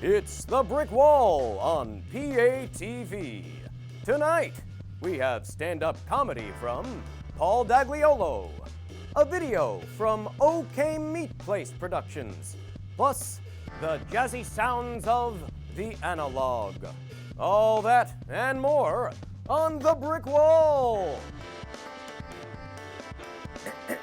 It's The Brick Wall on PATV. Tonight, we have stand-up comedy from Paul Dagliolo, a video from OK Meat Place Productions, plus the jazzy sounds of the analog. All that and more on The Brick Wall.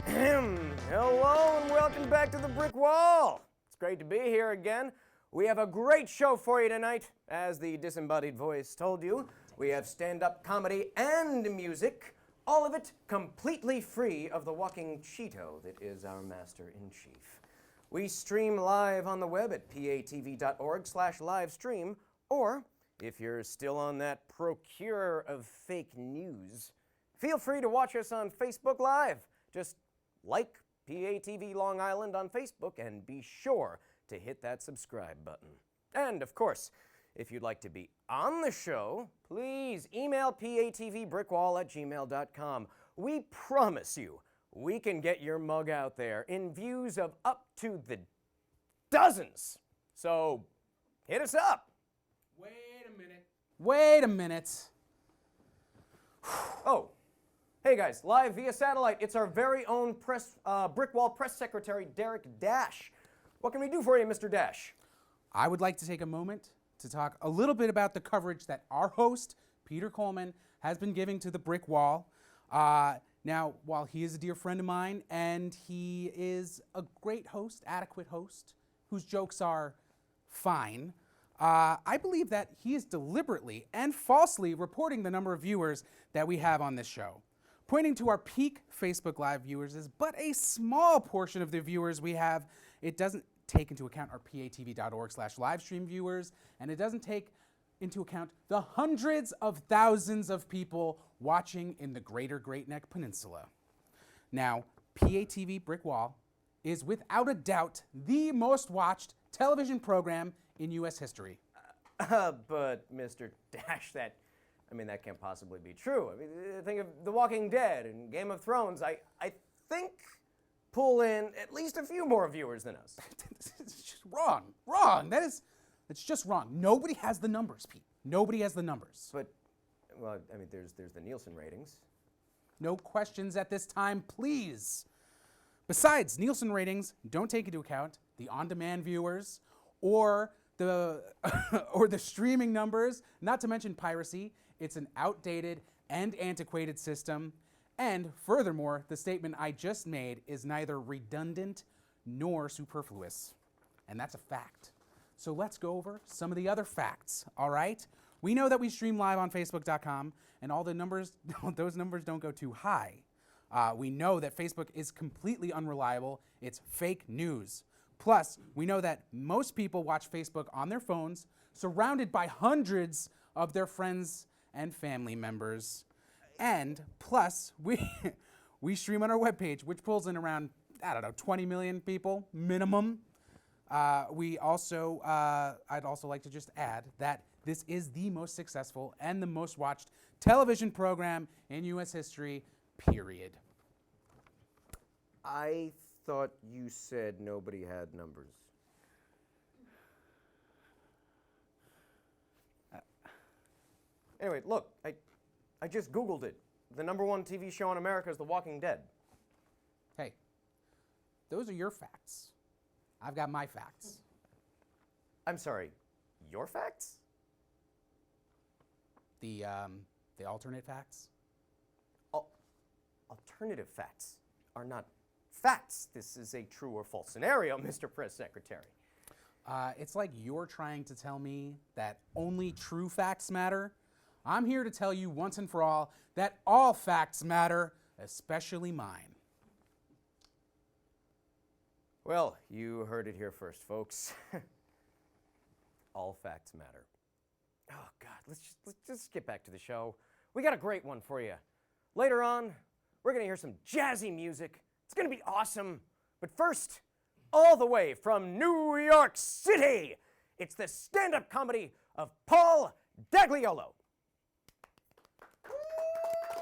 Hello and welcome back to The Brick Wall. It's great to be here again. We have a great show for you tonight. As the disembodied voice told you, we have stand-up comedy and music, all of it completely free of the walking Cheeto that is our master-in-chief. We stream live on the web at patv.org/livestream, or if you're still on that procurer of fake news, feel free to watch us on Facebook Live. Just like PATV Long Island on Facebook and be sure to hit that subscribe button. And of course, if you'd like to be on the show, please email patvbrickwall@gmail.com. We promise you, we can get your mug out there in views of up to the dozens. So hit us up. Wait a minute. Oh, hey guys, live via satellite, it's our very own Brickwall press secretary, Derek Dash. What can we do for you, Mr. Dash? I would like to take a moment to talk a little bit about the coverage that our host, Peter Coleman, has been giving to the Brick Wall. Now, while he is a dear friend of mine and he is a great host, adequate host, whose jokes are fine, I believe that he is deliberately and falsely reporting the number of viewers that we have on this show. Pointing to our peak Facebook Live viewers is but a small portion of the viewers we have. It doesn't take into account our patv.org/livestream viewers, and it doesn't take into account the hundreds of thousands of people watching in the greater Great Neck Peninsula. Now, PATV Brick Wall is without a doubt the most watched television program in U.S. history. But Mr. Dash, that can't possibly be true. I mean, think of The Walking Dead and Game of Thrones. I think pull in at least a few more viewers than us. It's just wrong. It's just wrong. Nobody has the numbers, Pete. Nobody has the numbers. But, well, I mean, there's the Nielsen ratings. No questions at this time, please. Besides, Nielsen ratings don't take into account the on-demand viewers or the or the streaming numbers, not to mention piracy. It's an outdated and antiquated system. And furthermore, the statement I just made is neither redundant nor superfluous. And that's a fact. So let's go over some of the other facts, all right? We know that we stream live on Facebook.com, and all the numbers, those numbers don't go too high. We know that Facebook is completely unreliable. It's fake news. Plus, we know that most people watch Facebook on their phones, surrounded by hundreds of their friends and family members. And plus, we stream on our webpage, which pulls in around, 20 million people minimum. I'd also like to just add that this is the most successful and the most watched television program in U.S. history, period. I thought you said nobody had numbers. Anyway, look, I just Googled it. The #1 TV show in America is The Walking Dead. Hey, those are your facts. I've got my facts. I'm sorry, your facts? The alternate facts? Alternative facts are not facts. This is a true or false scenario, Mr. Press Secretary. It's like you're trying to tell me that only true facts matter. I'm here to tell you once and for all that all facts matter, especially mine. Well, you heard it here first, folks. All facts matter. Oh, God, let's just get back to the show. We got a great one for you. Later on, we're going to hear some jazzy music. It's going to be awesome. But first, all the way from New York City, it's the stand-up comedy of Paul Dagliolo.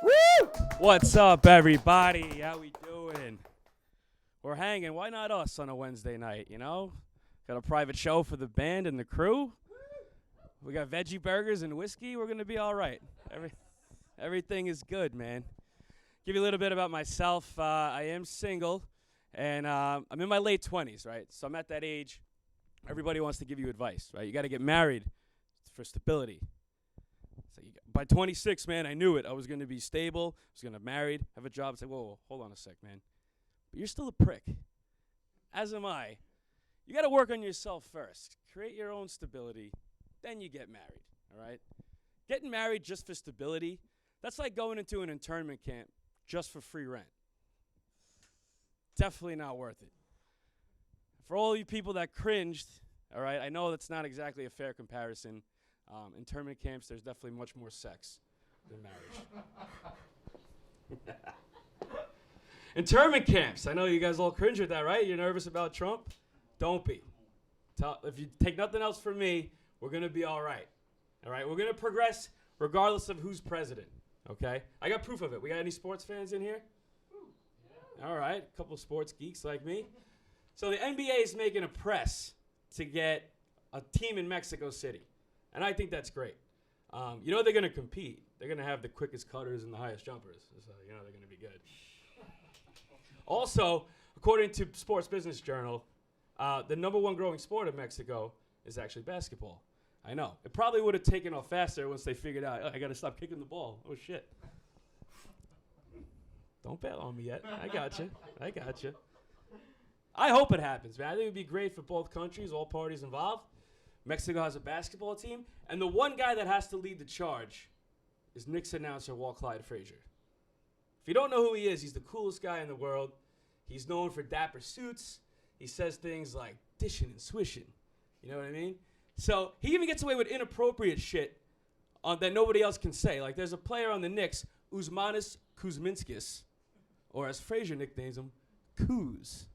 Woo! What's up, everybody? How we doing? We're hanging. Why not us on a Wednesday night, you know? Got a private show for the band and the crew. We got veggie burgers and whiskey. We're gonna be all right. Everything is good, man. Give you a little bit about myself. I am single, and I'm in my late 20s, right? So I'm at that age. Everybody wants to give you advice, right? You got to get married for stability. So by 26, man, I knew it. I was going to be stable. I was going to married, have a job. Say, whoa, hold on a sec, man. But you're still a prick, as am I. You got to work on yourself first. Create your own stability. Then you get married, all right? Getting married just for stability, that's like going into an internment camp just for free rent. Definitely not worth it. For all you people that cringed, all right, I know that's not exactly a fair comparison. Internment camps, there's definitely much more sex than marriage. Internment camps, I know you guys all cringe at that, right? You're nervous about Trump? Don't be. If you take nothing else from me, we're going to be all right. All right, we're going to progress regardless of who's president, okay? I got proof of it. We got any sports fans in here? All right, a couple of sports geeks like me. So the NBA is making a press to get a team in Mexico City, and I think that's great. You know they're going to compete. They're going to have the quickest cutters and the highest jumpers, so you know they're going to be good. Also, according to Sports Business Journal, the number one growing sport in Mexico is actually basketball. I know. It probably would have taken off faster once they figured out, oh, I got to stop kicking the ball. Oh, shit. Don't bail on me yet. I got you. I hope it happens, man. I think it would be great for both countries, all parties involved. Mexico has a basketball team, and the one guy that has to lead the charge is Knicks announcer Walt Clyde Frazier. If you don't know who he is, he's the coolest guy in the world. He's known for dapper suits. He says things like dishing and swishing. You know what I mean? So he even gets away with inappropriate shit that nobody else can say. Like there's a player on the Knicks, Usmanis Kuzminskis, or as Frazier nicknames him, Kuz.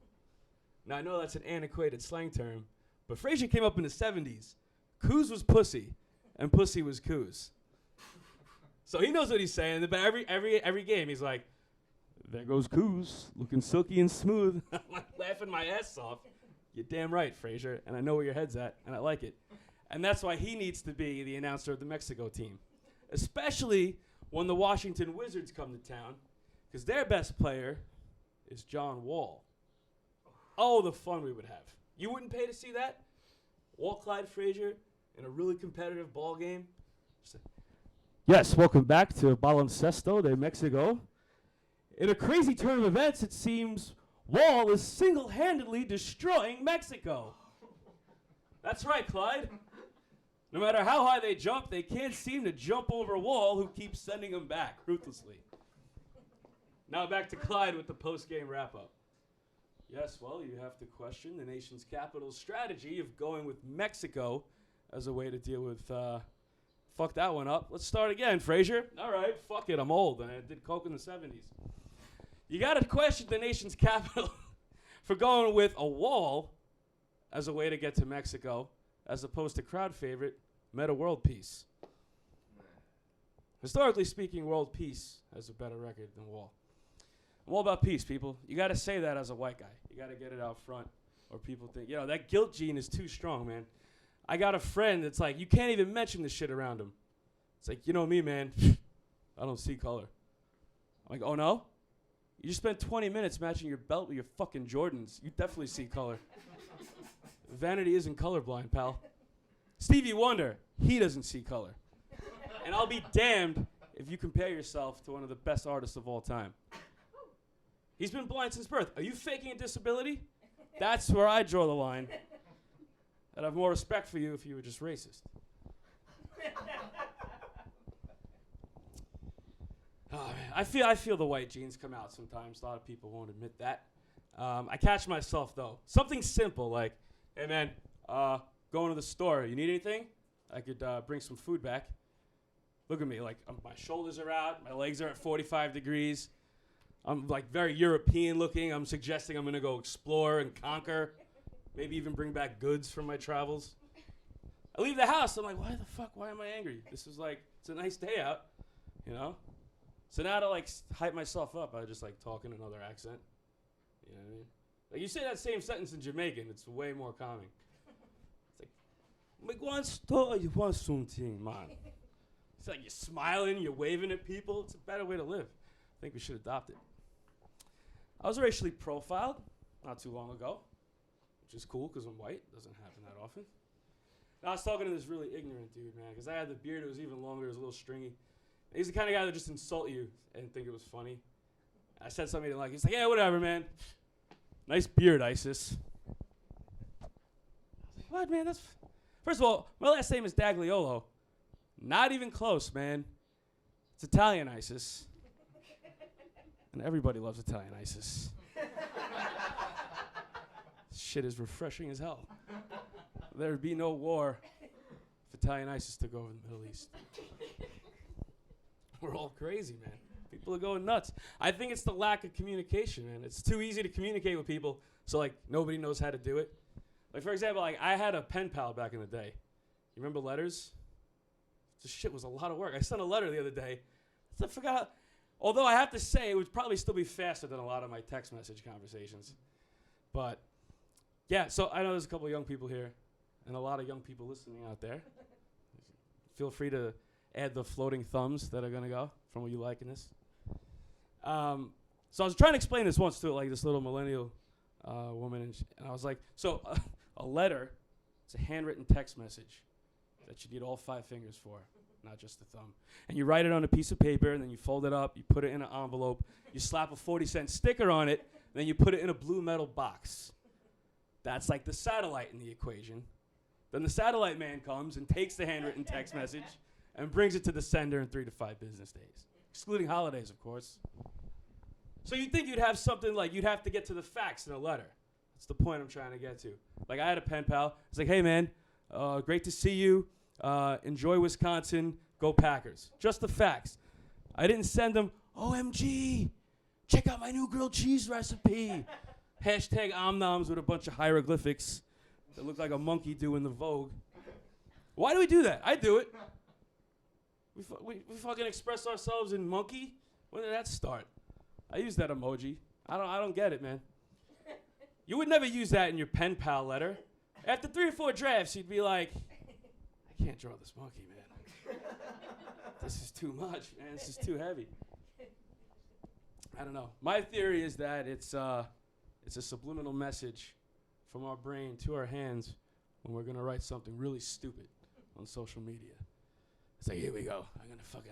Now, I know that's an antiquated slang term, but Frazier came up in the 70s. Kuz was pussy, and pussy was Kuz. So he knows what he's saying, but every game he's like, there goes Kuz, looking silky and smooth. I'm like laughing my ass off. You're damn right, Frazier, and I know where your head's at, and I like it. And that's why he needs to be the announcer of the Mexico team, especially when the Washington Wizards come to town, because their best player is John Wall. Oh, the fun we would have. You wouldn't pay to see that? Walt Clyde Frazier in a really competitive ball game. Yes, welcome back to Baloncesto de Mexico. In a crazy turn of events, it seems Wall is single-handedly destroying Mexico. That's right, Clyde. No matter how high they jump, they can't seem to jump over Wall, who keeps sending them back ruthlessly. Now back to Clyde with the post-game wrap-up. Yes, well, you have to question the nation's capital's strategy of going with Mexico as a way to deal with, fuck that one up. Let's start again, Frazier. All right, fuck it, I'm old, and I did coke in the 70s. You got to question the nation's capital for going with a wall as a way to get to Mexico, as opposed to crowd favorite, Meta World Peace. Historically speaking, World Peace has a better record than Wall. I'm all about peace, people. You got to say that as a white guy. You got to get it out front, or people think, that guilt gene is too strong, man. I got a friend that's like, you can't even mention this shit around him. It's like, you know me, man. I don't see color. I'm like, oh, no? You just spent 20 minutes matching your belt with your fucking Jordans. You definitely see color. Vanity isn't colorblind, pal. Stevie Wonder, he doesn't see color. And I'll be damned if you compare yourself to one of the best artists of all time. He's been blind since birth. Are you faking a disability? That's where I draw the line. I'd have more respect for you if you were just racist. Oh, man. I feel the white genes come out sometimes. A lot of people won't admit that. I catch myself, though. Something simple like, hey, man, going to the store. You need anything? I could bring some food back. Look at me. Like, my shoulders are out. My legs are at 45 degrees. I'm like very European looking. I'm suggesting I'm going to go explore and conquer. Maybe even bring back goods from my travels. I leave the house. I'm like, why am I angry? This is like, it's a nice day out, you know? So now to like hype myself up, I just like talk in another accent. You know what I mean? Like you say that same sentence in Jamaican, it's way more calming. you want something, man. It's like you're smiling, you're waving at people. It's a better way to live. I think we should adopt it. I was racially profiled not too long ago, which is cool because I'm white. Doesn't happen that often. And I was talking to this really ignorant dude, man, because I had the beard. It was even longer. It was a little stringy. And he's the kind of guy that just insult you and think it was funny. I said something he didn't like. He's like, yeah, whatever, man. Nice beard, ISIS. I was like, what, man? First of all, my last name is Dagliolo. Not even close, man. It's Italian ISIS. And everybody loves Italian ISIS. Shit is refreshing as hell. There would be no war if Italian ISIS took over the Middle East. We're all crazy, man. People are going nuts. I think it's the lack of communication, man. It's too easy to communicate with people, so like nobody knows how to do it. Like for example, like I had a pen pal back in the day. You remember letters? This shit was a lot of work. I sent a letter the other day. I forgot. Although I have to say, it would probably still be faster than a lot of my text message conversations. But yeah, so I know there's a couple of young people here, and a lot of young people listening out there. Feel free to add the floating thumbs that are gonna go from what you like in this. So I was trying to explain this once to like this little millennial woman, and I was like, so a letter, it's a handwritten text message that you need all 5 fingers for, not just the thumb. And you write it on a piece of paper, and then you fold it up, you put it in an envelope, you slap a 40-cent sticker on it, and then you put it in a blue metal box. That's like the satellite in the equation. Then the satellite man comes and takes the handwritten text message and brings it to the sender in 3 to 5 business days, excluding holidays, of course. So you'd think you'd have something like you'd have to get to the facts in a letter. That's the point I'm trying to get to. Like I had a pen pal. It's like, hey, man, great to see you. Enjoy Wisconsin. Go Packers. Just the facts. I didn't send them, OMG, check out my new grilled cheese recipe. Hashtag omnoms with a bunch of hieroglyphics that look like a monkey doing the Vogue. Why do we do that? I do it. We fucking express ourselves in monkey? When did that start? I use that emoji. I don't get it, man. You would never use that in your pen pal letter. After 3 or 4 drafts, you'd be like, I can't draw this monkey, man. This is too much, man. This is too heavy. I don't know. My theory is that it's a subliminal message from our brain to our hands when we're gonna write something really stupid on social media. It's like, here we go.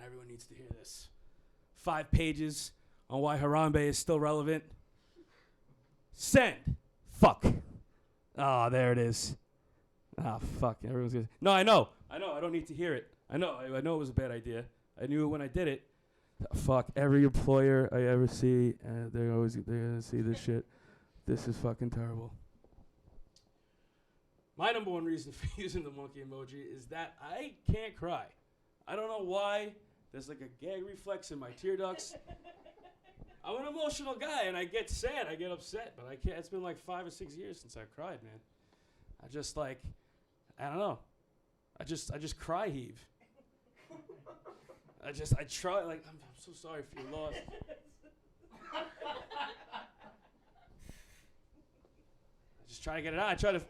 Everyone needs to hear this. 5 pages on why Harambe is still relevant. Send. Fuck. Ah, there it is. Ah, fuck. Everyone's gonna. No, I know. I don't need to hear it. I know it was a bad idea. I knew it when I did it. Fuck. Every employer I ever see, they're gonna see this shit. This is fucking terrible. My number one reason for using the monkey emoji is that I can't cry. I don't know why. There's like a gag reflex in my tear ducts. I'm an emotional guy, and I get sad, I get upset, but I can't. It's been like 5 or 6 years since I cried, man. I just like, I don't know. I just cry heave. I try, like, I'm so sorry for your loss. I just try to get it out. I try to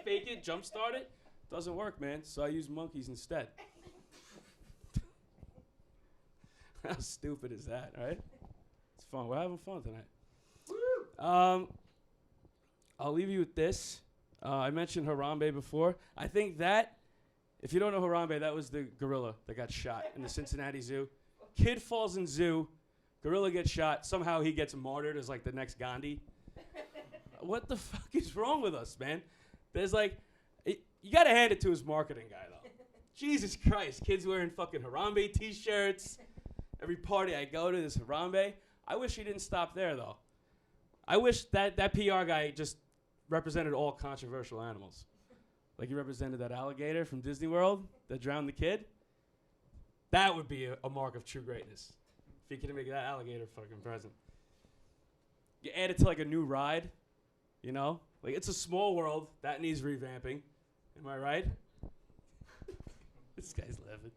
fake it, jumpstart it. Doesn't work, man. So I use monkeys instead. How stupid is that, right? It's fun. We're having fun tonight. Woo! I'll leave you with this. I mentioned Harambe before. I think that, if you don't know Harambe, that was the gorilla that got shot in the Cincinnati Zoo. Kid falls in zoo. Gorilla gets shot. Somehow he gets martyred as like the next Gandhi. What the fuck is wrong with us, man? There's like, you gotta hand it to his marketing guy, though. Jesus Christ, kids wearing fucking Harambe t-shirts. Every party I go to is Harambe. I wish he didn't stop there, though. I wish that PR guy just represented all controversial animals. Like he represented that alligator from Disney World that drowned the kid. That would be a mark of true greatness. If he could make that alligator fucking present. You add it to like a new ride, you know? Like It's a Small World. That needs revamping. Am I right? This guy's laughing.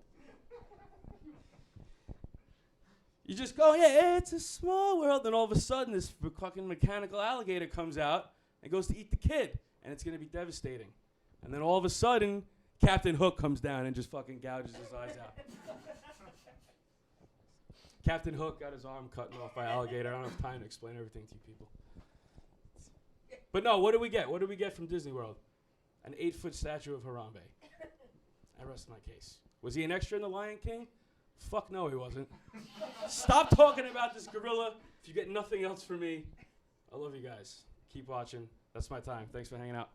You just go, yeah, it's a small world. Then all of a sudden, this fucking mechanical alligator comes out and goes to eat the kid. And it's going to be devastating. And then all of a sudden, Captain Hook comes down and just fucking gouges his eyes out. Captain Hook got his arm cut off by alligator. I don't have time to explain everything to you people. But no, what do we get? What do we get from Disney World? An 8-foot statue of Harambe. I rest my case. Was he an extra in The Lion King? Fuck no, he wasn't. Stop talking about this gorilla if you get nothing else from me. I love you guys. Keep watching. That's my time. Thanks for hanging out.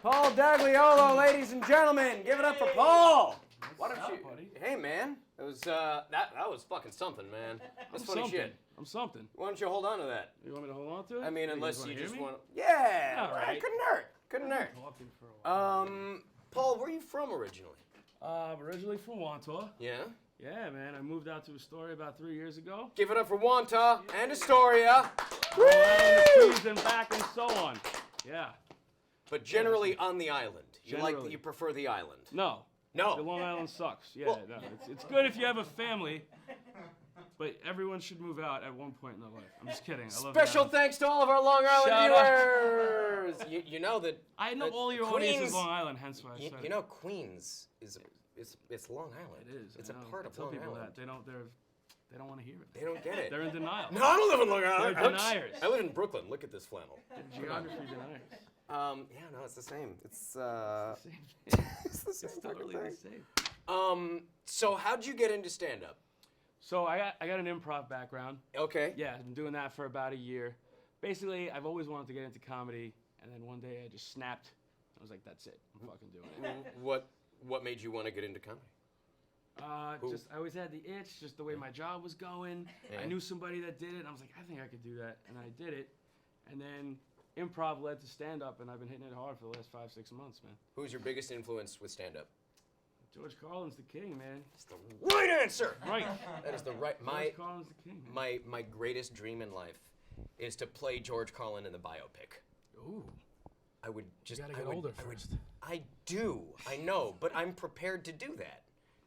Paul Dagliolo, ladies and gentlemen, give it up for Paul. Why don't What's you? up, buddy? Hey, man, it was that was fucking something, man. That's funny something. shit. I'm something. Why don't you hold on to that? You want me to hold on to it? I mean, You unless guys you wanna just hear me? want. Yeah, All right. Couldn't hurt. Couldn't hurt. Talking for a while. Paul, where are you from originally? I'm originally from Wantua. Yeah. Yeah, man. I moved out to Astoria about 3 years ago. Give it up for Wanta and Astoria. Around the trees and back and so on. Yeah. But generally on the island. Generally. You prefer the island. No. No. The Long Island sucks. Yeah, Well- no. It's good if you have a family, but everyone should move out at one point in their life. I'm just kidding. I love Special that. thanks to all of our Long Island Shout out. viewers. You know that. I know that all your audience Queens- is Long Island, hence why I said You know Queens is it's Long Island. it. It is. It's I a know. part I of tell Long people Island. that they don't want to hear it. They don't get it. They're in denial. No, I don't live in Long Island. They're Ouch. deniers. I live in Brooklyn. Look at this flannel. Geography deniers. Yeah, no, it's the same. It's Same. it's the same It's fucking totally thing. the same. So how'd you get into stand-up? So I got an improv background. Okay. Yeah, I've been doing that for about a year. Basically, I've always wanted to get into comedy, and then one day I just snapped. I was like, that's it. I'm fucking doing it. What made you want to get into comedy? Just I always had the itch, just the way my job was going. Yeah. I knew somebody that did it, and I was like, I think I could do that, and I did it. And then improv led to stand-up, and I've been hitting it hard for the last 5-6 months, man. Who's your biggest influence with stand-up? George Carlin's the king, man. That's the right answer. Right. That is the right. George Carlin's the king, man. My greatest dream in life is to play George Carlin in the biopic. Ooh. I would just. You gotta I get would- older I would- first. I do. I know, but I'm prepared to do that.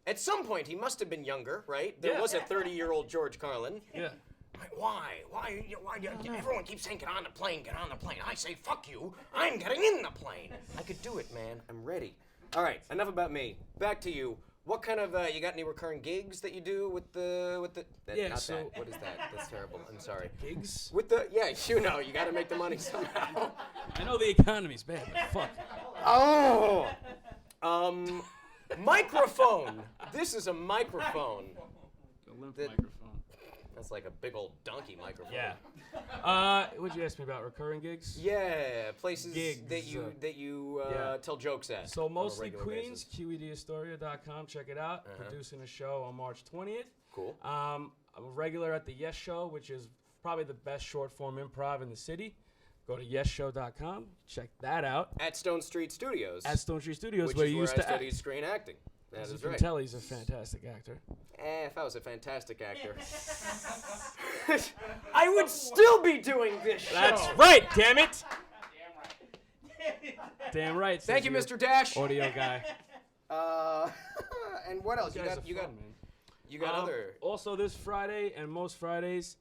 At some point, he must have been younger, right? There Yeah. was a 30-year-old George Carlin. Yeah. Why? Everyone keeps saying, get on the plane, get on the plane. I say, fuck you. I'm getting in the plane. I could do it, man. I'm ready. All right, enough about me. Back to you. What kind of, you got any recurring gigs that you do with the Yeah, not so- that. What is that? That's terrible. I'm sorry. Gigs? With you got to make the money somehow. I know the economy's bad, but fuck. Oh! Microphone. This is a microphone. The limp That- microphone. That's like a big old donkey microphone. Yeah. What'd you ask me about? Recurring gigs? Yeah, places Gigs, that you yeah. tell jokes at. So on a mostly regular Queens, basis. QEDastoria.com. Check it out. Producing a show on March 20th. Cool. I'm a regular at the Yes Show, which is probably the best short form improv in the city. Go to yesshow.com. Check that out. At Stone Street Studios. At Stone Street Studios, which where is you where used I to studied act. screen acting. That As you is can right. tell, he's a fantastic actor. If I was a fantastic actor, I would still be doing this show. That's right, damn it! Damn right. Thank says you, your Mr. Dash. Audio guy. And what else? You guys got are you got fun, man. you got other. Also this Friday and most Fridays,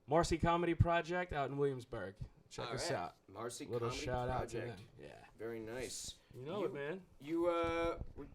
Marcy Comedy Project out in Williamsburg. Check All us right. out. Marcy Little Comedy shout out Project. to them. Yeah. Very nice. You know it, man. You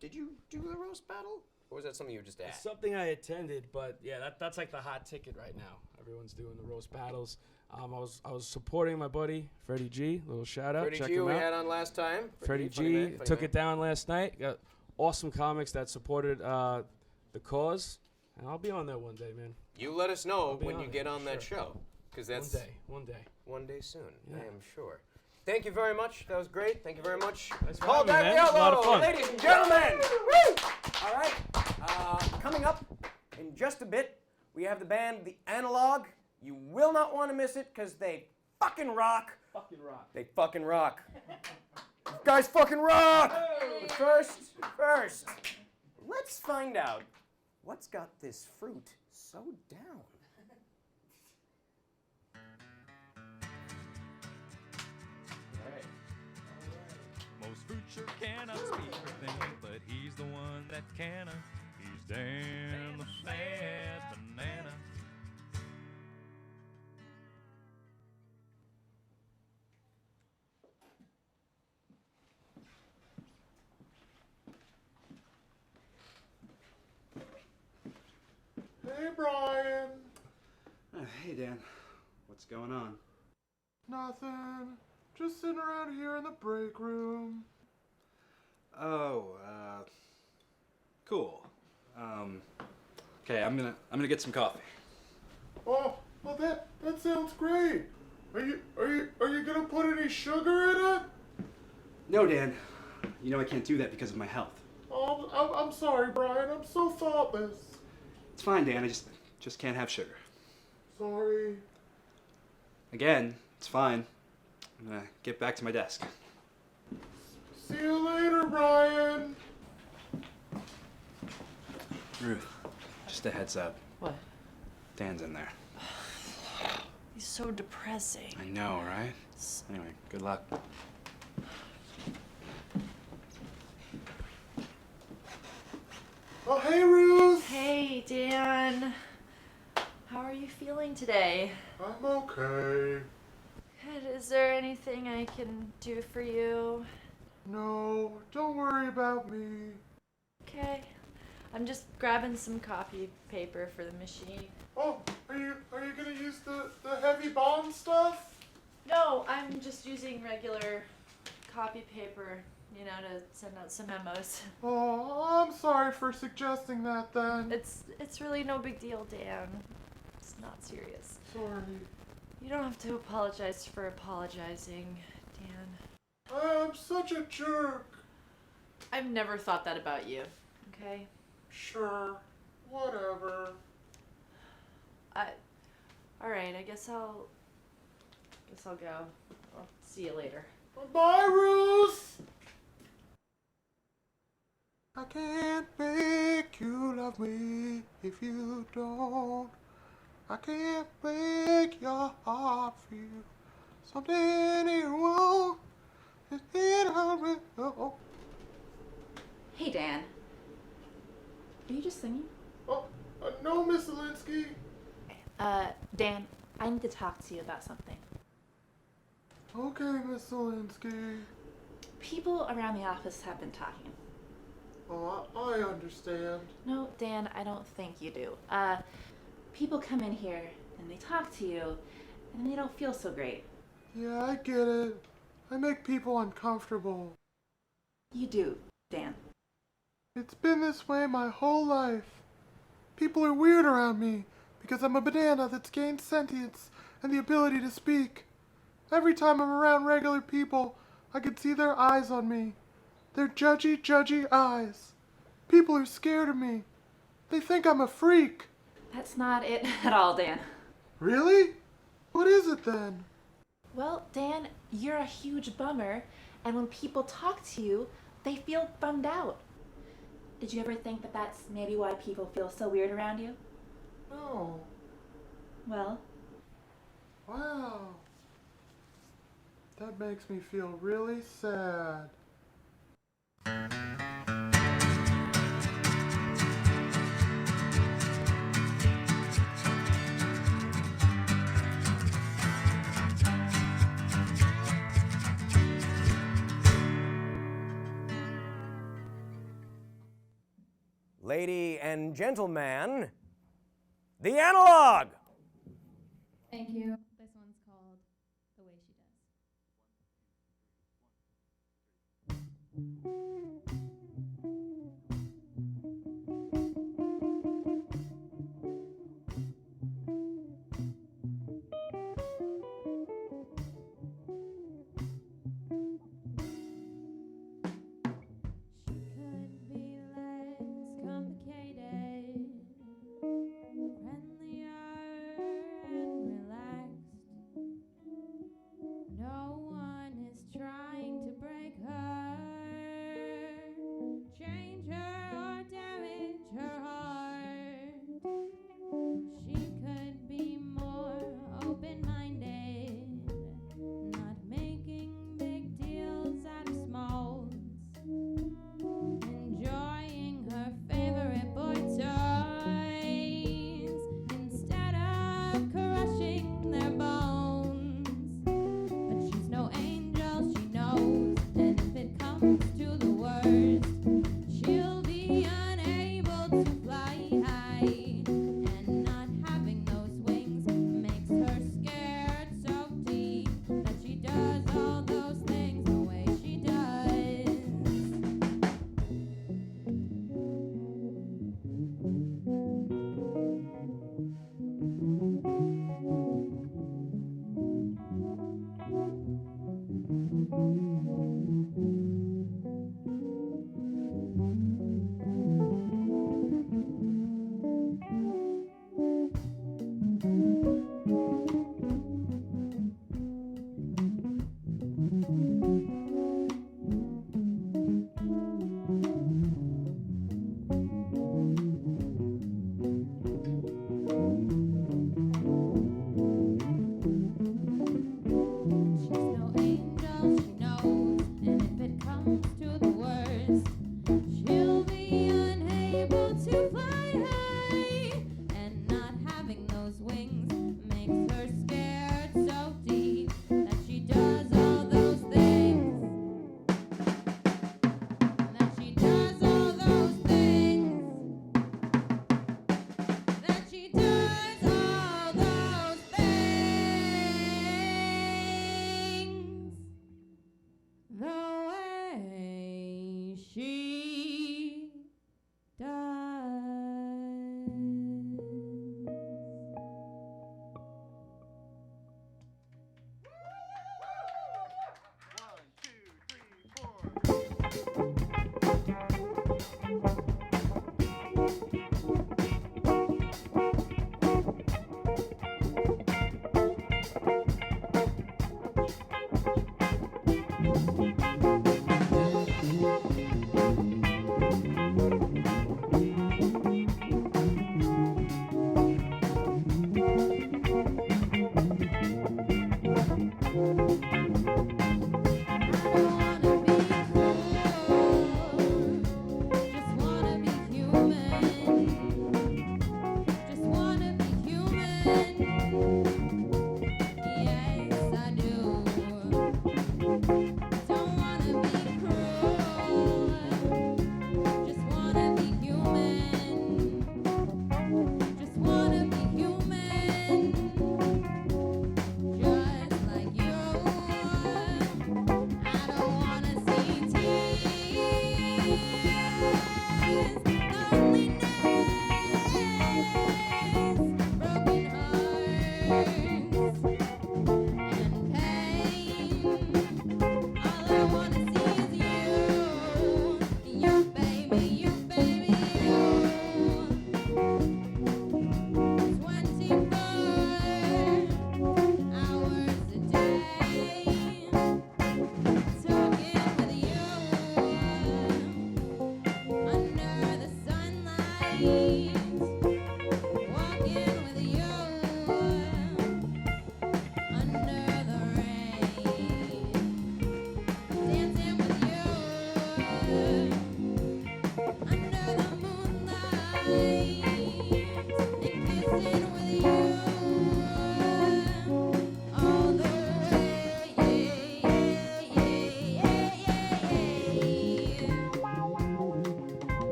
did you do the roast battle, or was that something you were just at? It's something I attended, but yeah, that's like the hot ticket right now. Everyone's doing the roast battles. I was supporting my buddy Freddie G. Little shout out. Freddie Check G, him we out. had on last time. Freddie funny G man, funny took man. it down last night. Got awesome comics that supported the cause, and I'll be on there one day, man. You let us know be when on you it, get for on that sure. show, because that's One day. one day soon. Yeah. I am sure. Thank you very much. That was great. Thank you very much. Thanks for Paul having me, man. It was a lot of Dagliolo, fun. ladies and gentlemen. Woo! All right. Coming up in just a bit, we have the band The Analog. You will not want to miss it because they fucking rock. Fucking rock. They fucking rock. You guys fucking rock! But first, let's find out what's got this fruit so down. Most fruit sure cannot speak or think, but he's the one that can. He's Dan the Mad Banana. Hey, Dan. What's going on? Nothing. Just sitting around here in the break room. Oh, cool. Okay, I'm gonna get some coffee. Oh, well that sounds great. Are you gonna put any sugar in it? No, Dan. You know I can't do that because of my health. Oh, I'm sorry, Brian. I'm so thoughtless. It's fine, Dan. I just can't have sugar. Sorry. Again, it's fine. I'm gonna get back to my desk. See you later, Brian. Ruth, just a heads up. What? Dan's in there. He's so depressing. I know, right? Anyway, good luck. Oh, hey, Ruth. Hey, Dan. How are you feeling today? I'm okay. Good. Is there anything I can do for you? No, don't worry about me. Okay. I'm just grabbing some copy paper for the machine. Oh, are you gonna use the heavy bond stuff? No, I'm just using regular copy paper, you know, to send out some memos. Oh, I'm sorry for suggesting that then. It's really no big deal, Dan. It's not serious. Sorry. You don't have to apologize for apologizing, Dan. I'm such a jerk. I've never thought that about you, okay? Sure. Whatever. Alright, I guess I'll go. I'll see you later. Bye, Ruth! I can't make you love me if you don't. I can't make your heart feel something ain't wrong. It's been real. Hey, Dan. Are you just singing? Oh, no, Miss Zelinsky. Dan, I need to talk to you about something. Okay, Miss Zelinsky. People around the office have been talking. Oh, I understand. No, Dan, I don't think you do. People come in here and they talk to you and they don't feel so great. Yeah, I get it. I make people uncomfortable. You do, Dan. It's been this way my whole life. People are weird around me because I'm a banana that's gained sentience and the ability to speak. Every time I'm around regular people, I can see their eyes on me. Their judgy eyes. People are scared of me. They think I'm a freak. That's not it at all, Dan. Really? What is it then? Well, Dan, you're a huge bummer, and when people talk to you, they feel bummed out. Did you ever think that that's maybe why people feel so weird around you? No. Well, Wow. That makes me feel really sad. Lady and gentlemen, the analog! Thank you. This one's called The Way She Does. Could be less complicated, friendlier and relaxed. she does.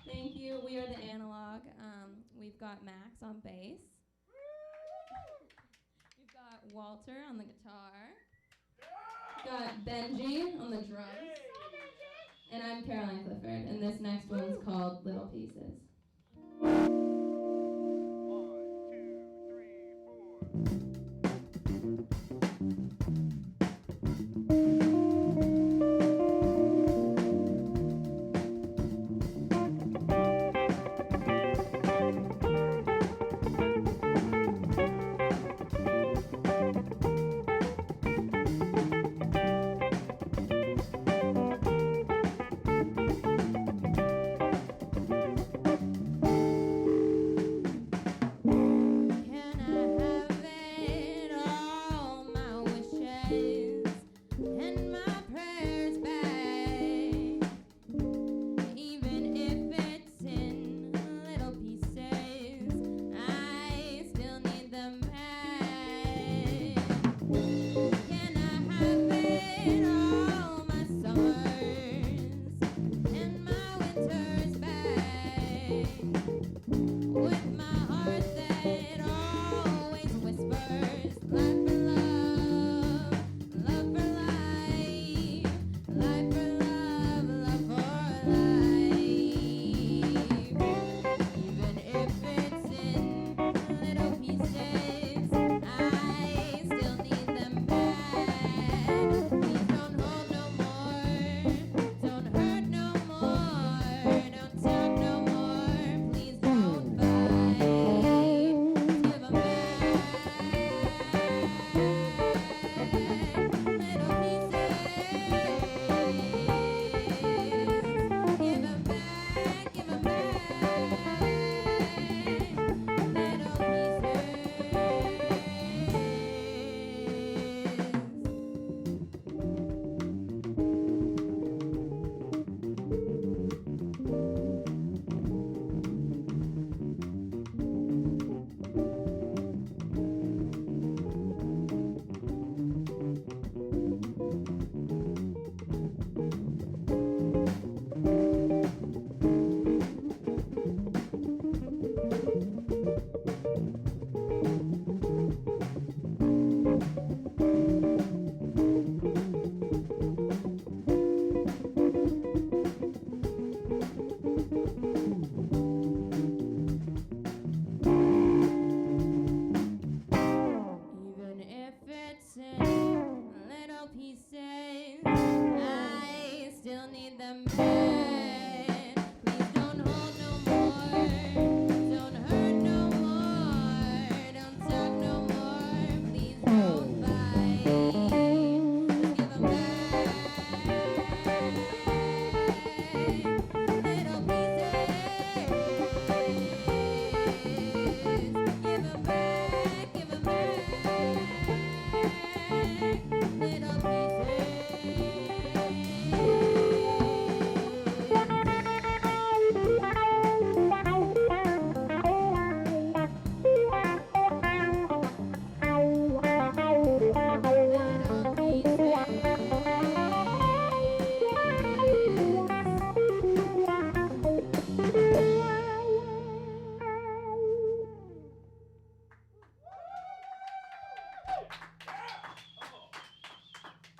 Thank you. We are the Analog. We've got Max on bass. We've got Walter on the guitar. We've got Benji on the drums. And I'm Caroline Clifford, and this next one's called Little Pieces.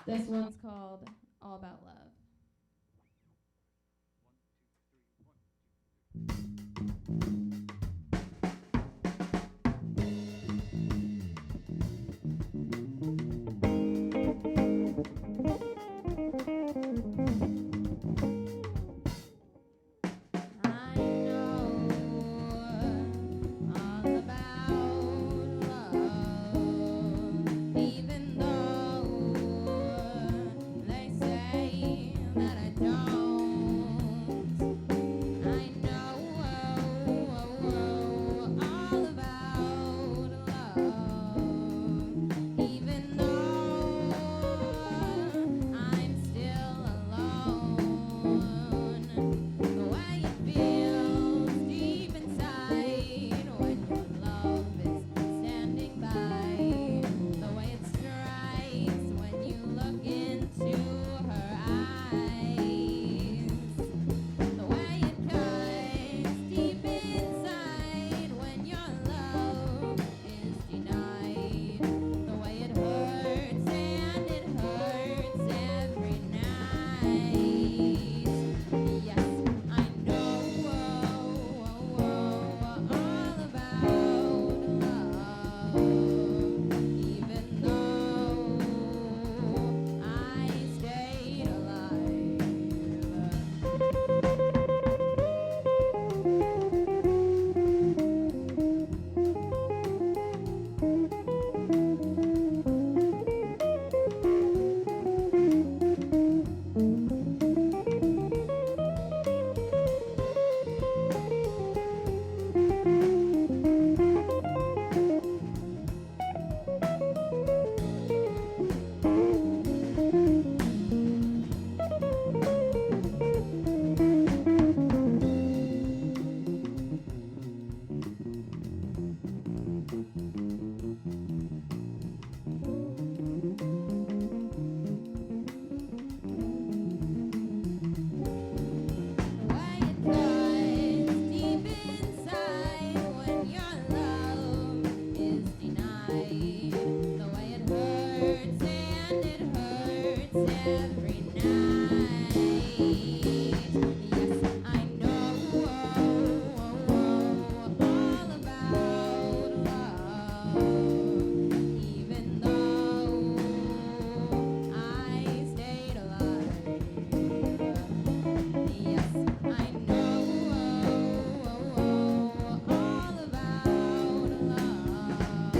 This one's called All About Love. I know all about love, even though they say that I don't. I know all about love, even though I'm still alone. The way it feels deep inside when your love is standing by. The way it strikes when you look into her eyes. The way it cuts deep inside when your love is denied. The way it hurts and it hurts every night. Yes, I know all about love, even though I stayed alive. Why it cuts deep inside when your love is denied. The way it hurts and it hurts every night. Yes, I know all about love, even though I stayed alive. Yes, I know all about love.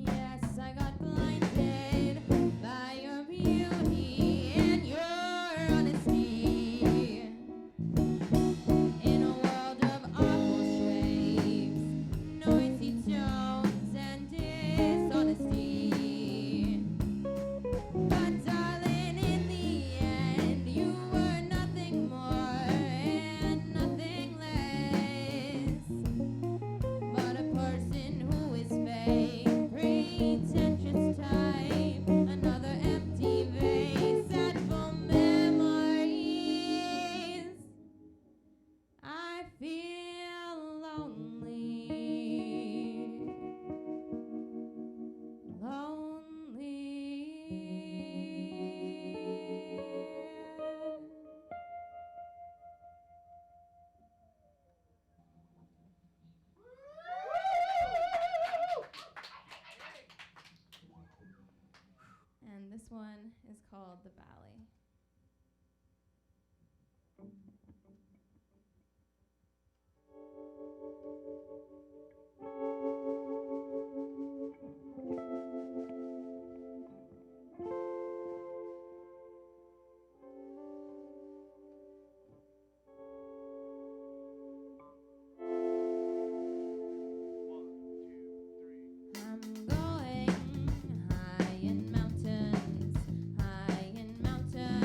Yes, I got blinded by your beauty and your honesty. In a world of awful shapes, noisy tones, and dishonesty. But darling, in the end, you were nothing more and nothing less. But a person who is fake, pretentious type, another empty vase sad for memories. I feel lonely, lonely. And this one is called The Valley. I'm going high in mountains, high in mountains.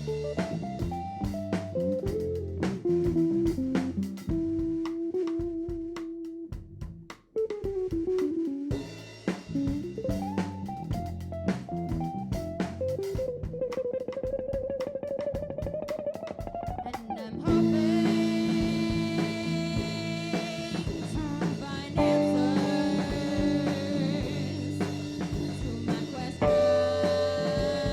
And I'm hoping to find answers to my questions and my thoughts and I'm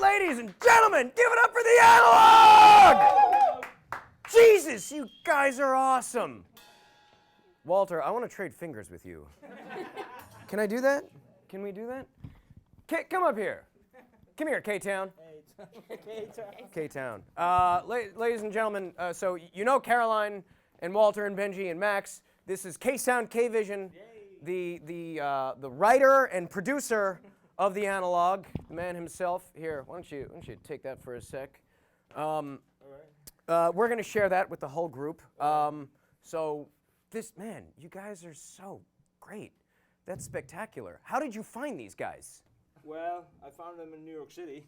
Ladies and gentlemen, give it up for the Analog! Jesus, you guys are awesome. Walter, I want to trade fingers with you. Can I do that? Can we do that? Come up here. Come here, K-Town. K-Town. Ladies and gentlemen, so you know Caroline and Walter and Benji and Max. This is K-Sound K-Vision, the writer and producer of the Analog, the man himself. Here, why don't you take that for a sec? We're going to share that with the whole group. So this, man, you guys are so great. That's spectacular. How did you find these guys? Well, I found them in New York City.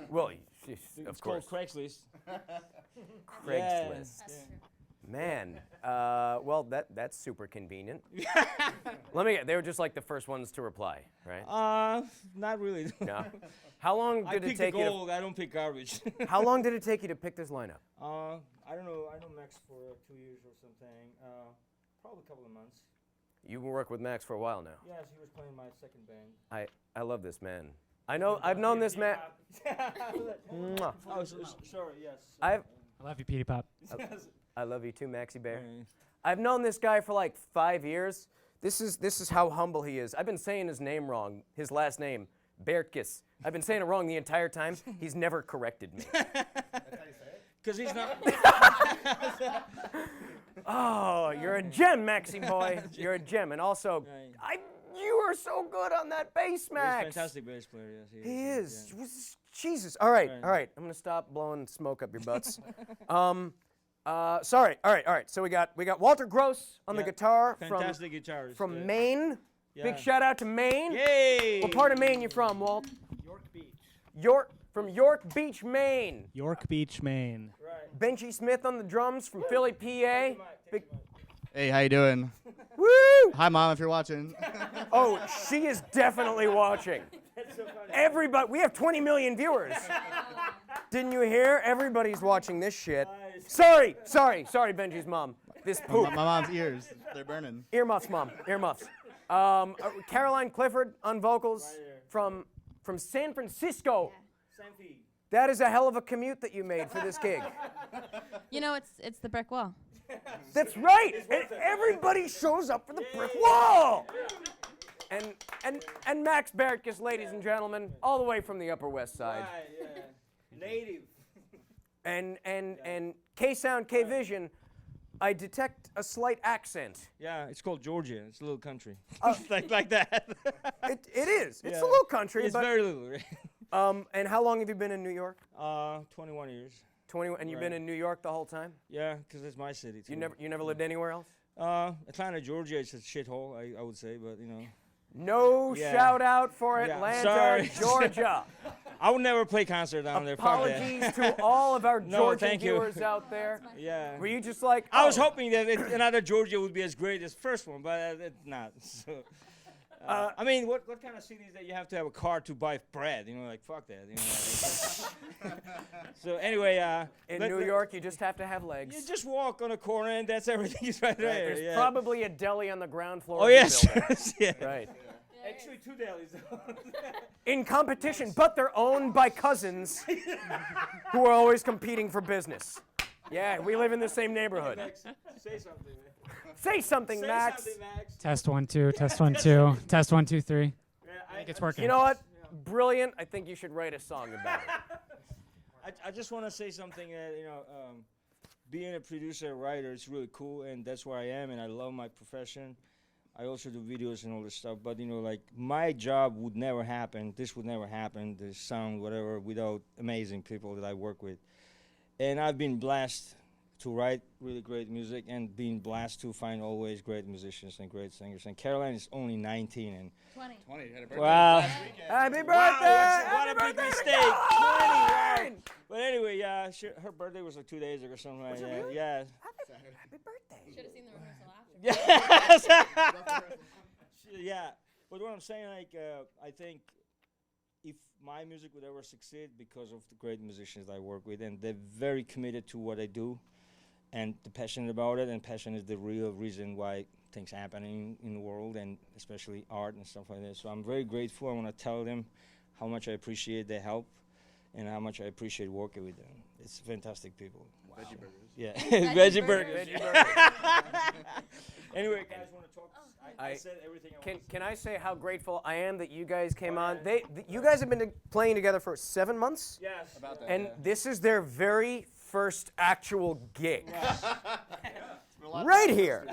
Well, It's of course. called Craigslist. Craigslist. Man, well, that's super convenient. They were just like the first ones to reply, right? Not really. No. How long I did it pick take the you? gold. I don't pick garbage. How long did it take you to pick this lineup? I don't know. I know Max for 2 years or something. Probably a couple of months. You've been working with Max for a while now. Yes, he was playing my second band. I love this man. I've known this man. Mwah. Oh, sorry. Yes. I love you, Petey Pop. I love you too, Maxie Bear. I've known this guy for like 5 years. This is how humble he is. I've been saying his name wrong, his last name, Bertkes. I've been saying it wrong the entire time. He's never corrected me. Because he's not. Oh, you're a gem, Maxie boy. You're a gem. And also, you are so good on that bass, Max. He's a fantastic bass player, yes. He is. Jesus. All right. I'm going to stop blowing smoke up your butts. Sorry. All right. So we got Walter Gross on the guitar Fantastic guitarist. from Maine. Yeah. Big shout out to Maine. Yay! What part of Maine you from, Walt? York Beach. From York Beach, Maine. York Beach, Maine. Right. Benji Smith on the drums from Philly, PA. Big, Hey, how you doing? woo! Hi, Mom, if you're watching. Oh, she is definitely watching. That's so funny. Everybody, we have 20 million viewers. Didn't you hear? Everybody's watching this shit. Sorry, Benji's mom. This poop. My mom's ears, they're burning. Earmuffs, Mom. Earmuffs. Caroline Clifford on vocals from San Francisco. Santi. That is a hell of a commute that you made for this gig. You know, it's the brick wall. That's right. And everybody shows up for the brick wall. And Max Bertkes, ladies and gentlemen, all the way from the Upper West Side. Right, yeah. Native. And K-Sound, K-Vision, I detect a slight accent. Yeah, it's called Georgia. It's a little country. like that. It is. It's Yeah. a little country, It's but very little. Right? and how long have you been in New York? 21 years. 20, and you've been in New York the whole time? Yeah, because it's my city too. You never lived anywhere else? Atlanta, Georgia, it's a shithole, I would say, but you know. No Yeah. shout out for Yeah, Atlanta, sorry. Georgia. I would never play concert down there. Fuck that. Apologies to all of our No, Georgian thank you. viewers out there. Yeah. Were you just like, I was oh, hoping that another Georgia would be as great as first one, but it's not. So, I mean, what kind of city is that you have to have a car to buy bread? You know, like fuck that. You know, so anyway, in New York, you just have to have legs. you just walk on a corner and that's everything is right there. There's Yeah. probably a deli on the ground floor. Oh of the yes, building. yeah. Right. Actually, 2 delis. In competition, but they're owned by cousins who are always competing for business. Yeah, we live in the same neighborhood. Max, say something, man. Say something, Say Max. something, Max. Test 1 2. Test 1 2. Test 1 2 3. Yeah, I think it's working. You know what? Brilliant. I think you should write a song about it. I just want to say something that, being a producer, writer, is really cool, and that's where I am, and I love my profession. I also do videos and all this stuff, but, like, my job would never happen, this would never happen, the sound, whatever, without amazing people that I work with. And I've been blessed to write really great music and being blessed to find always great musicians and great singers. And Caroline is only 19 and 20. 20. Had a birthday wow. last weekend. Happy birthday! Wow, what a Happy big birthday to mistake. 20, Caroline! wow. But anyway, yeah, her birthday was like 2 days ago or something like Was it that. really? Yeah. Happy birthday. Should have seen the rehearsal after. Yes. Yeah. But what I'm saying, like, I think if my music would ever succeed because of the great musicians I work with, and they're very committed to what I do, and they're passionate about it, and passion is the real reason why things happening in the world, and especially art and stuff like that. So I'm very grateful. I want to tell them how much I appreciate their help and how much I appreciate working with them. It's fantastic people. Wow. Veggie burgers. Yeah, Veggie veggie burgers. burgers. Veggie burgers. Anyway, guys, want to talk? I I- said everything I Can, want to can I say how grateful I am that you guys came Oh, on? yeah. You guys have been playing together for 7 months? Yes. About that. And yeah. this is their very first actual gig. It's been a lot of Right time. here.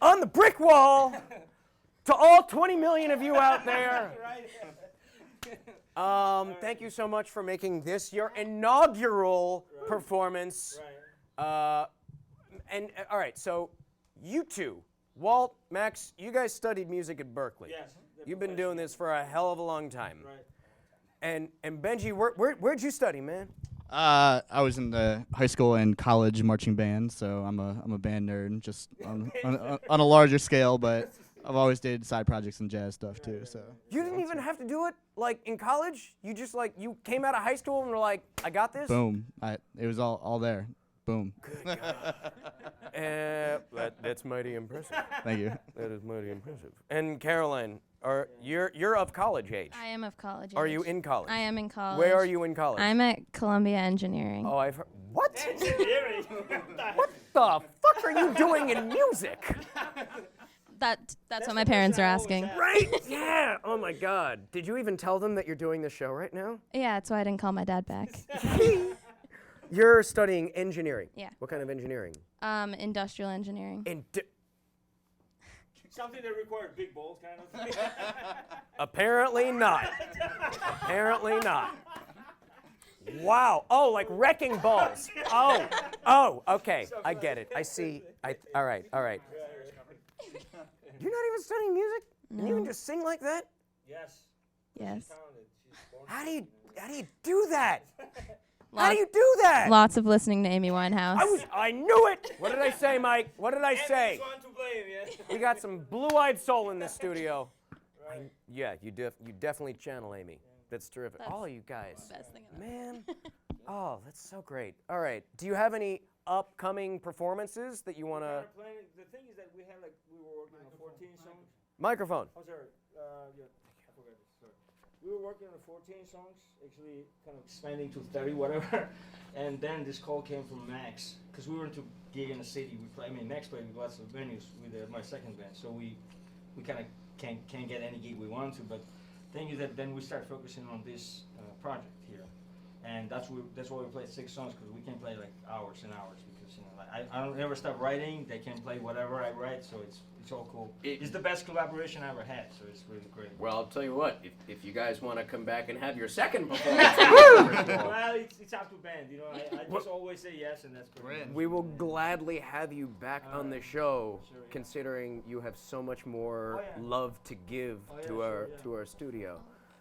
On the brick wall. To all 20 million of you out there. Right. Thank you so much for making this your inaugural performance. Right. All right, so you two, Walt, Max, you guys studied music at Berkeley. Yes. You've been doing this for a hell of a long time. Right. And Benji, where'd you study, man? I was in the high school and college marching band, so I'm a band nerd, just on a larger scale. But I've always did side projects and jazz stuff too. So You didn't even have to do it like in college. You just like you came out of high school and were like, I got this. boom, it was all there. Boom. That's mighty impressive. Thank you. That is mighty impressive. And Caroline, you're of college age. I am of college. Are age. you in college? I am in college. Where are you in college? I'm at Columbia Engineering. Oh, I've heard. What? Engineering. What the fuck are you doing in music? That's what my parents are asking. Right? Yeah. Oh my God. Did you even tell them that you're doing the show right now? Yeah, that's why I didn't call my dad back. You're studying engineering. Yeah. What kind of engineering? Industrial engineering. Something that required big balls, kind of. Apparently not. Apparently not. Wow. Oh, like wrecking balls. Oh, okay. I get it. I see. All right. You're not even studying music? And you can just sing like that? Yes. Yes. How do you do that? How Lots, do you do that? lots of listening to Amy Winehouse. I knew it. What did I say, Mike? What did I say? One to blame, yeah. We got some blue-eyed soul in this studio. Yeah, you definitely channel Amy. That's terrific. That's All of you guys. Best thing ever. Man. Oh, that's so great. All right. Do you have any upcoming performances that you want to... The thing is that we were working on 14 songs. Microphone. Oh, sorry. Yeah, I forgot this. Sorry. We were working on 14 songs, actually kind of expanding to 30, whatever. And then this call came from Max, because we were into gig in the city. Max played with lots of venues with my second band, so we kind of can't get any gig we want to. But the thing is that then we start focusing on this project here, and that's why we play 6 songs, because we can play like hours and hours, because I don't ever stop writing. They can play whatever I write, so it's all cool. It's the best collaboration I ever had, so it's really great. Well, I'll tell you what. If you guys want to come back and have your second performance... Well, it's up to band, I just always say yes, and that's great. We will gladly have you back on the show, Sure, yeah. considering you have so much more Oh, yeah. love to give Oh, yeah, to sure, our yeah. to our studio.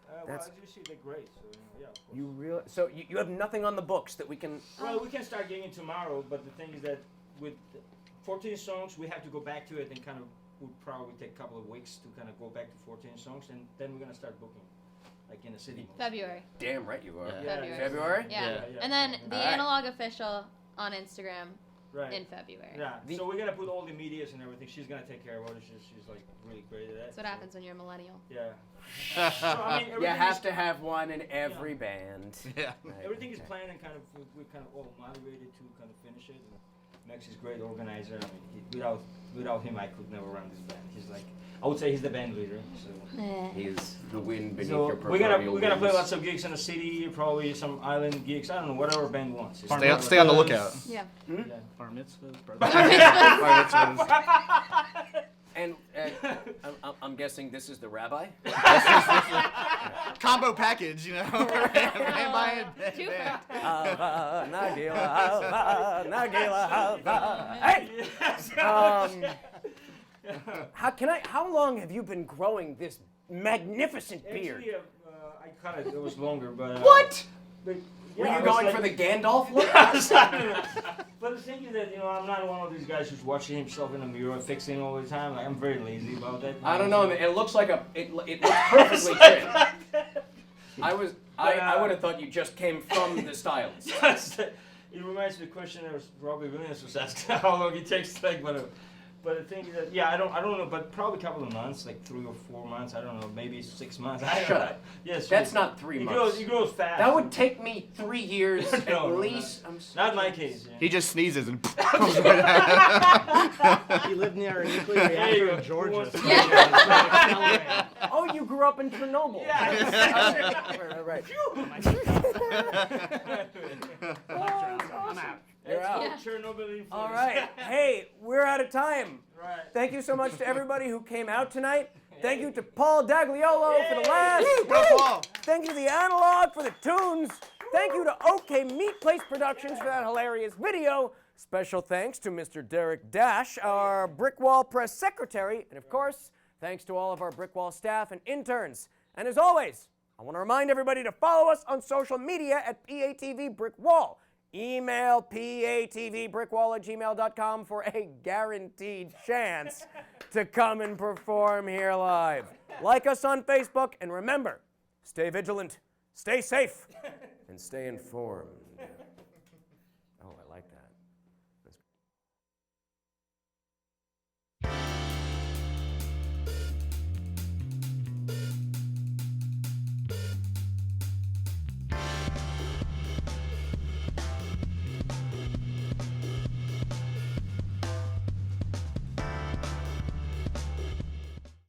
Well, That's- as you see, they're great. So yeah. Of course. You real so you have nothing on the books that we can. Well, we can start gigging tomorrow, but the thing is that with 14 songs, we have to go back to it and kind of would probably take a couple of weeks to kind of go back to 14 songs, and then we're gonna start booking, like in the city. February. Damn right you are. Yeah. February. February? Yeah. Yeah. And then the All right. Analog Official on Instagram Right. in February. Yeah. The- So we're gonna put all the medias and everything. She's gonna take care of it. She's like really great at that. That's what so, happens when you're a millennial. Yeah. So, I mean, You everything have is- to have one in every band. Yeah. Everything is planned and kind of we're kind of all motivated to kind of finish it. And Max is a great organizer. I mean, without him, I could never run this band. He's like, I would say he's the band leader. So. He is the wind beneath So your we're gonna proverbial play wings. lots of gigs in the city, probably some island gigs. I don't know, whatever band wants. Stay on the lookout. Yeah. Yeah. Bar mitzvahs, And I'm guessing this is the rabbi. combo package, you know. Two for Hava, Nagila, Hava, Nagila, Hava. Hey! How long have you been growing this magnificent beard? Actually, I cut it. It was longer, but. What? But, Were yeah, you I was going like- for the Gandalf look? But the thing is that I'm not one of these guys who's watching himself in the mirror fixing all the time. Like, I'm very lazy about that. I don't know. It looks like it looks perfectly trimmed. I would have thought you just came from the stylist. It reminds me of the question that Robbie Williams was asking how long it takes to like whatever. But the thing is that I don't know, but probably a couple of months, like 3 or 4 months. I don't know, maybe 6 months. I don't Shut know. up. Yes, That's not 3 months. It grows fast. That would take me 3 years No, at no, least. Not my case. Yeah. He just sneezes and comes right out. He lived near a nuclear There you reactor go. in Who Georgia. wants to so be it's there? like accelerating. Oh, you grew up in Chernobyl. Yeah. Right. I'm out. You're out. Yeah. Chernobyl influence. All right. Hey, we're out of time. Right. Thank you so much to everybody who came out tonight. Thank you to Paul Dagliolo for the laughs. Go Paul. Thank you to the Analog for the tunes. Thank you to OK Meat Place Productions for that hilarious video. Special thanks to Mr. Derek Dash, our Brickwall Press secretary. And of course, thanks to all of our Brickwall staff and interns. And as always, I want to remind everybody to follow us on social media at PATV Brickwall. Email patvbrickwall@gmail.com for a guaranteed chance to come and perform here live. Like us on Facebook, and remember, stay vigilant, stay safe, and stay informed.